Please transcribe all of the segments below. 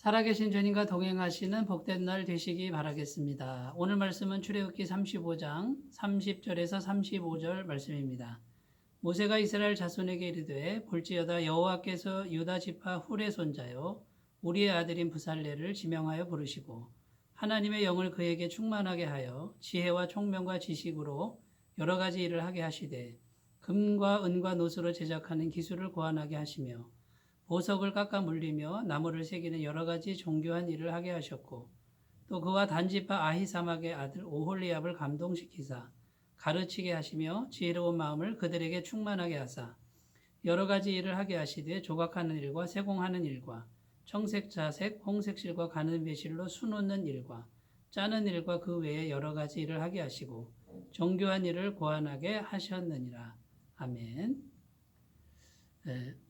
살아계신 주님과 동행하시는 복된 날 되시기 바라겠습니다. 오늘 말씀은 출애굽기 35장 30절에서 35절 말씀입니다. 모세가 이스라엘 자손에게 이르되 볼지어다 여호와께서 유다 지파 훌의 손자요 우리의 아들인 부살레를 지명하여 부르시고 하나님의 영을 그에게 충만하게 하여 지혜와 총명과 지식으로 여러 가지 일을 하게 하시되 금과 은과 노수로 제작하는 기술을 고안하게 하시며 보석을 깎아 물리며 나무를 새기는 여러 가지 정교한 일을 하게 하셨고 또 그와 단지파 아히사막의 아들 오홀리압을 감동시키사 가르치게 하시며 지혜로운 마음을 그들에게 충만하게 하사 여러 가지 일을 하게 하시되 조각하는 일과 세공하는 일과 청색, 자색, 홍색 실과 가는 배실로 수놓는 일과 짜는 일과 그 외에 여러 가지 일을 하게 하시고 정교한 일을 고안하게 하셨느니라. 아멘.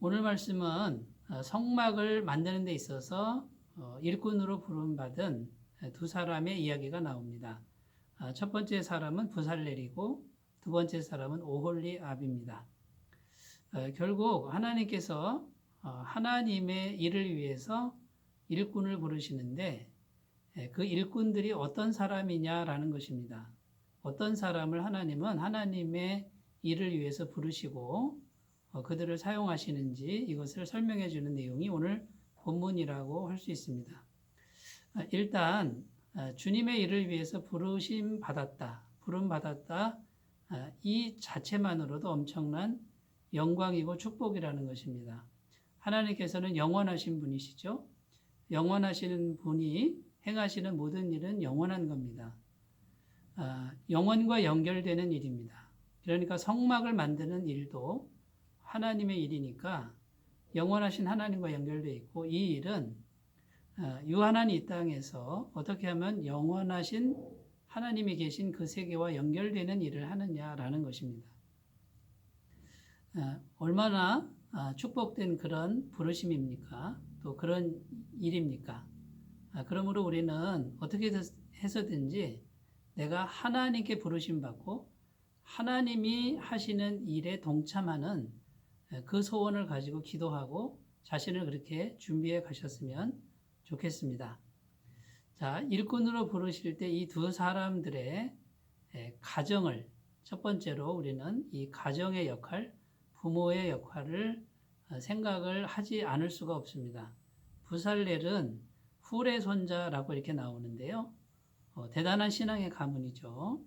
오늘 말씀은 성막을 만드는 데 있어서 일꾼으로 부름받은 두 사람의 이야기가 나옵니다. 첫 번째 사람은 부살렐이고 두 번째 사람은 오홀리압입니다. 결국 하나님께서 하나님의 일을 위해서 일꾼을 부르시는데 그 일꾼들이 어떤 사람이냐라는 것입니다. 어떤 사람을 하나님은 하나님의 일을 위해서 부르시고 그들을 사용하시는지 이것을 설명해 주는 내용이 오늘 본문이라고 할 수 있습니다. 일단 주님의 일을 위해서 부름 받았다 이 자체만으로도 엄청난 영광이고 축복이라는 것입니다. 하나님께서는 영원하신 분이시죠. 영원하시는 분이 행하시는 모든 일은 영원한 겁니다. 영원과 연결되는 일입니다. 그러니까 성막을 만드는 일도 하나님의 일이니까 영원하신 하나님과 연결되어 있고 이 일은 유한한 이 땅에서 어떻게 하면 영원하신 하나님이 계신 그 세계와 연결되는 일을 하느냐라는 것입니다. 얼마나 축복된 그런 부르심입니까? 또 그런 일입니까? 그러므로 우리는 어떻게 해서든지 내가 하나님께 부르심 받고 하나님이 하시는 일에 동참하는 그 소원을 가지고 기도하고 자신을 그렇게 준비해 가셨으면 좋겠습니다. 자, 일꾼으로 부르실 때 이 두 사람들의 가정을 첫 번째로 우리는 이 가정의 역할, 부모의 역할을 생각을 하지 않을 수가 없습니다. 부살렐은 훌의 손자라고 이렇게 나오는데요. 대단한 신앙의 가문이죠.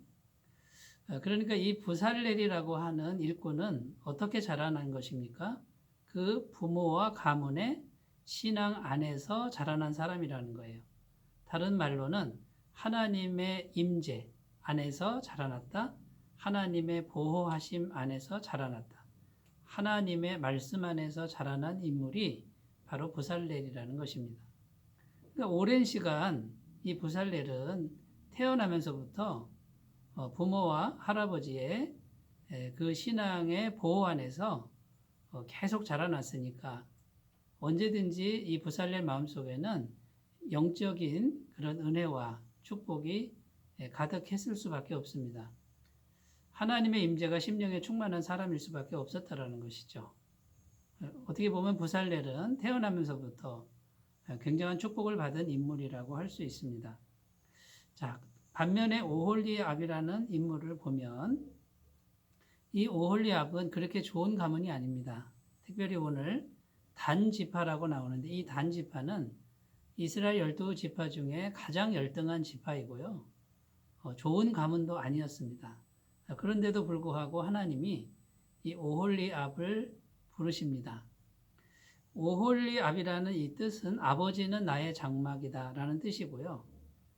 그러니까 이 부살렐이라고 하는 일꾼은 어떻게 자라난 것입니까? 그 부모와 가문의 신앙 안에서 자라난 사람이라는 거예요. 다른 말로는 하나님의 임재 안에서 자라났다. 하나님의 보호하심 안에서 자라났다. 하나님의 말씀 안에서 자라난 인물이 바로 부살렐이라는 것입니다. 그러니까 오랜 시간 이 부살렐은 태어나면서부터 부모와 할아버지의 그 신앙의 보호 안에서 계속 자라났으니까 언제든지 이 부살렐 마음속에는 영적인 그런 은혜와 축복이 가득했을 수밖에 없습니다. 하나님의 임재가 심령에 충만한 사람일 수밖에 없었다라는 것이죠. 어떻게 보면 부살렐은 태어나면서부터 굉장한 축복을 받은 인물이라고 할 수 있습니다. 자, 반면에 오홀리압이라는 인물을 보면 이 오홀리압은 그렇게 좋은 가문이 아닙니다. 특별히 오늘 단지파라고 나오는데 이 단지파는 이스라엘 12지파 중에 가장 열등한 지파이고요. 좋은 가문도 아니었습니다. 그런데도 불구하고 하나님이 이 오홀리압을 부르십니다. 오홀리압이라는 이 뜻은 아버지는 나의 장막이다 라는 뜻이고요.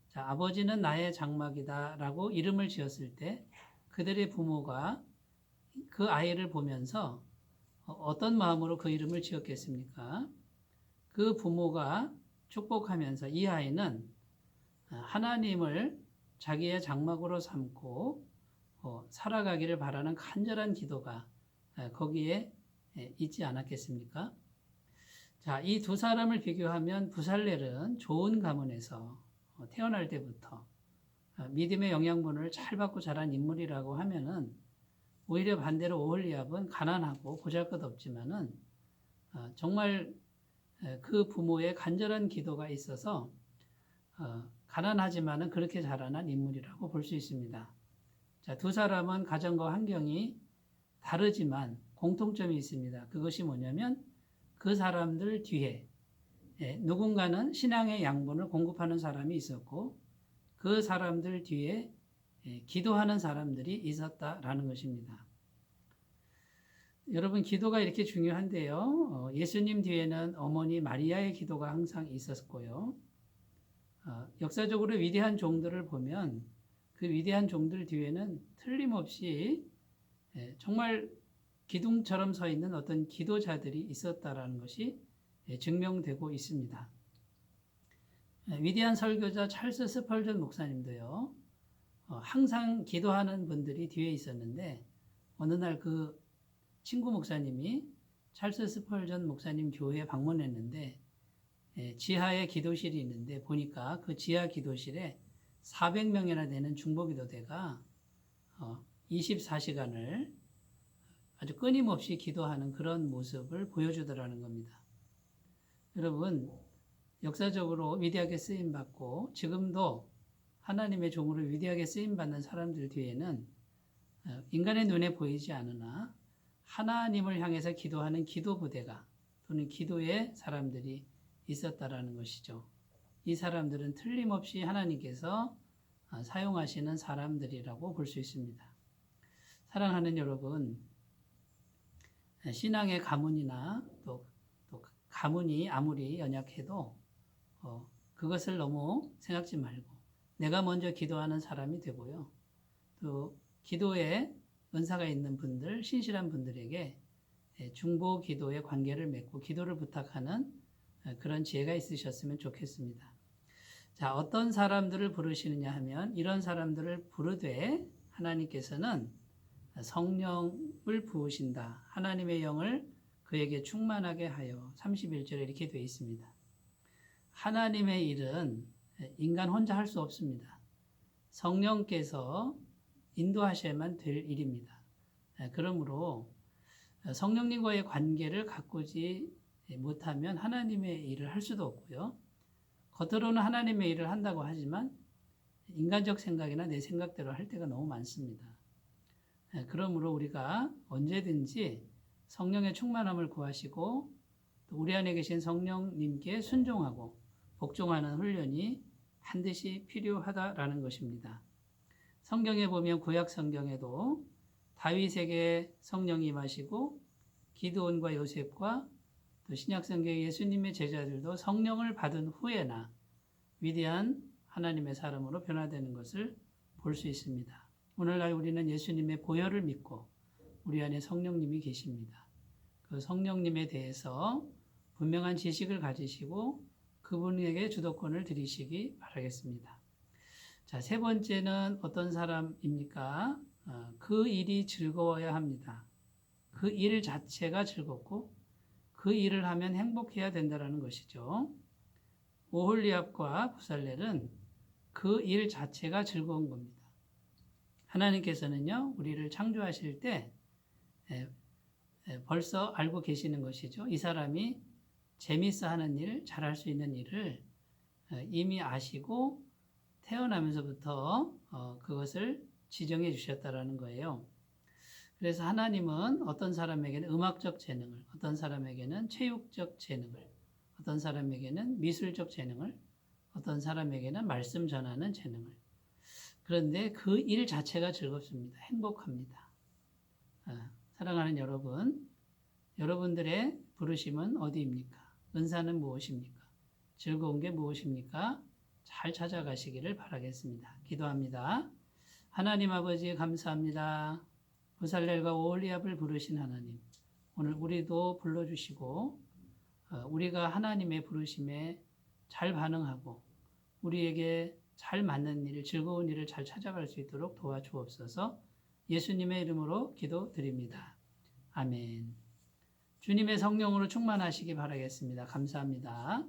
자, 아버지는 나의 장막이다 라고 이름을 지었을 때 그들의 부모가 그 아이를 보면서 어떤 마음으로 그 이름을 지었겠습니까? 그 부모가 축복하면서 이 아이는 하나님을 자기의 장막으로 삼고 살아가기를 바라는 간절한 기도가 거기에 있지 않았겠습니까? 자, 이 두 사람을 비교하면 부살렐은 좋은 가문에서 태어날 때부터 믿음의 영양분을 잘 받고 자란 인물이라고 하면은 오히려 반대로 오홀리압은 가난하고 보잘것없지만은 정말 그 부모의 간절한 기도가 있어서 가난하지만은 그렇게 자라난 인물이라고 볼 수 있습니다. 자, 두 사람은 가정과 환경이 다르지만 공통점이 있습니다. 그것이 뭐냐면 그 사람들 뒤에 누군가는 신앙의 양분을 공급하는 사람이 있었고 그 사람들 뒤에 기도하는 사람들이 있었다라는 것입니다. 여러분, 기도가 이렇게 중요한데요. 예수님 뒤에는 어머니 마리아의 기도가 항상 있었고요. 역사적으로 위대한 종들을 보면 그 위대한 종들 뒤에는 틀림없이 정말 기둥처럼 서 있는 어떤 기도자들이 있었다라는 것이 증명되고 있습니다. 위대한 설교자 찰스 스펄전 목사님도요. 항상 기도하는 분들이 뒤에 있었는데 어느 날 그 친구 목사님이 찰스 스펄전 목사님 교회에 방문했는데 지하에 기도실이 있는데 보니까 그 지하 기도실에 400명이나 되는 중보기도대가 24시간을 아주 끊임없이 기도하는 그런 모습을 보여주더라는 겁니다. 여러분, 역사적으로 위대하게 쓰임받고 지금도 하나님의 종으로 위대하게 쓰임받는 사람들 뒤에는 인간의 눈에 보이지 않으나 하나님을 향해서 기도하는 기도 부대가 또는 기도의 사람들이 있었다라는 것이죠. 이 사람들은 틀림없이 하나님께서 사용하시는 사람들이라고 볼 수 있습니다. 사랑하는 여러분, 신앙의 가문이나 또 가문이 아무리 연약해도 그것을 너무 생각지 말고 내가 먼저 기도하는 사람이 되고요. 또 기도에 은사가 있는 분들, 신실한 분들에게 중보 기도의 관계를 맺고 기도를 부탁하는 그런 지혜가 있으셨으면 좋겠습니다. 자, 어떤 사람들을 부르시느냐 하면 이런 사람들을 부르되 하나님께서는 성령을 부으신다. 하나님의 영을 그에게 충만하게 하여 31절에 이렇게 되어 있습니다. 하나님의 일은 인간 혼자 할 수 없습니다. 성령께서 인도하셔야만 될 일입니다. 그러므로 성령님과의 관계를 가꾸지 못하면 하나님의 일을 할 수도 없고요. 겉으로는 하나님의 일을 한다고 하지만 인간적 생각이나 내 생각대로 할 때가 너무 많습니다. 그러므로 우리가 언제든지 성령의 충만함을 구하시고 또 우리 안에 계신 성령님께 순종하고 복종하는 훈련이 반드시 필요하다라는 것입니다. 성경에 보면 구약 성경에도 다윗에게 성령이 임하시고 기드온과 요셉과 또 신약 성경의 예수님의 제자들도 성령을 받은 후에나 위대한 하나님의 사람으로 변화되는 것을 볼 수 있습니다. 오늘날 우리는 예수님의 보혈을 믿고 우리 안에 성령님이 계십니다. 그 성령님에 대해서 분명한 지식을 가지시고 그분에게 주도권을 드리시기 바라겠습니다. 자, 세 번째는 어떤 사람입니까? 그 일이 즐거워야 합니다. 그 일 자체가 즐겁고 그 일을 하면 행복해야 된다는 것이죠. 오홀리압과 부살렐은 그 일 자체가 즐거운 겁니다. 하나님께서는요, 우리를 창조하실 때 벌써 알고 계시는 것이죠. 이 사람이 재밌어 하는 일, 잘할 수 있는 일을 이미 아시고 태어나면서부터 그것을 지정해 주셨다라는 거예요. 그래서 하나님은 어떤 사람에게는 음악적 재능을, 어떤 사람에게는 체육적 재능을, 어떤 사람에게는 미술적 재능을, 어떤 사람에게는 말씀 전하는 재능을. 그런데 그 일 자체가 즐겁습니다. 행복합니다. 사랑하는 여러분, 여러분들의 부르심은 어디입니까? 은사는 무엇입니까? 즐거운 게 무엇입니까? 잘 찾아가시기를 바라겠습니다. 기도합니다. 하나님 아버지 감사합니다. 부살렐과 오홀리압을 부르신 하나님, 오늘 우리도 불러주시고 우리가 하나님의 부르심에 잘 반응하고 우리에게 잘 맞는 일, 즐거운 일을 잘 찾아갈 수 있도록 도와주옵소서. 예수님의 이름으로 기도드립니다. 아멘. 주님의 성령으로 충만하시기 바라겠습니다. 감사합니다.